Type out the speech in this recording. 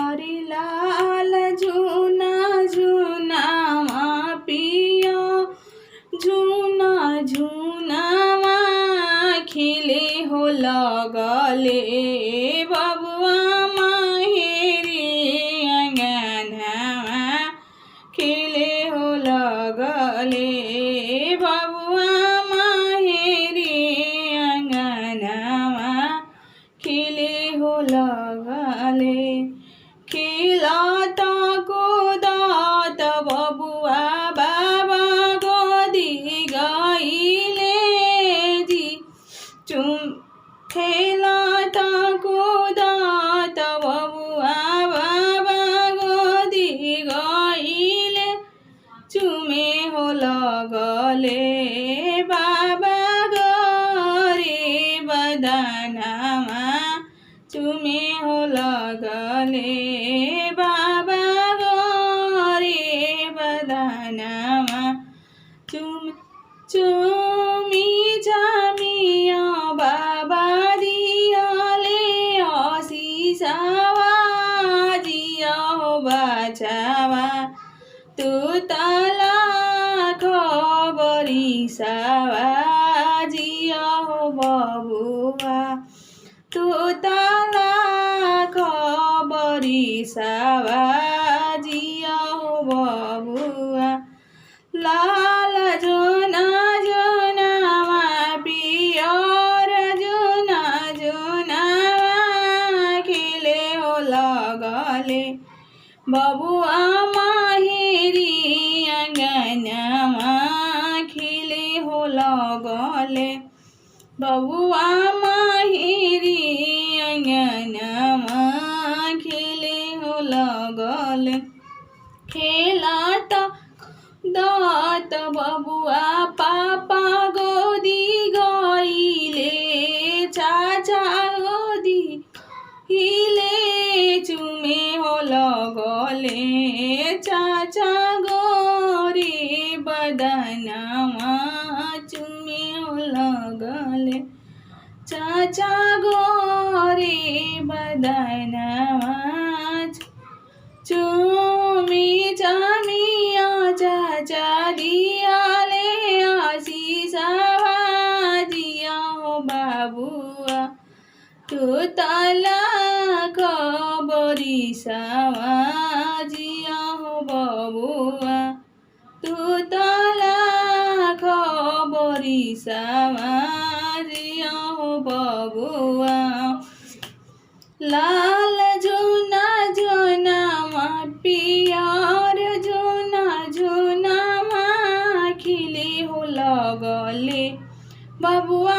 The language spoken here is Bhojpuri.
अरे लाल झुना झुना पिया झुना झुना खिले हो लगले बबुआ माहेरी अंगनवा खिले हो लगले बबुआ माहेरी अंगनवा खिले हो लगले खिलाता कूदात बबुआ बाबा गोदी गईले जी खेलाता कूदात बबुआ बाबा गोदी गईले चुमे हो लगले बाबा गोरी बदनमा चुमे हो लगले बाबा गोरी बदनमा चुमी जामिया बाबा दियाले आशीषवा जिया हो बचावा तू तला खबरिसावा जिया हो बबुआ तू तला खबरिसावा जिया हो बबुआ लाल झुना झुनावा पियर झुना झुनावा खिले हो लगले बबुआ माहेरी अंगनवा खिले हो लगले बबुआ माहेरी अंगनवा खिले हो लगले खेलाता दात बबुआ पापा गोदी गईले चाचा गोदी हिले चुमे हो लगले चाचा गोरी बदनमा चुमे हो लगले चाचा गोरी बदनमा चुमी जामिया चाचा दियाले आशीषवा जिया हो बाबुआ तू तला खबरिसावा जिया हो बबुआ तू तला खबरिसावा जिया हो बबुआ लाल झुना झुना पियर झुना झुना खिले हो लगले बबुआ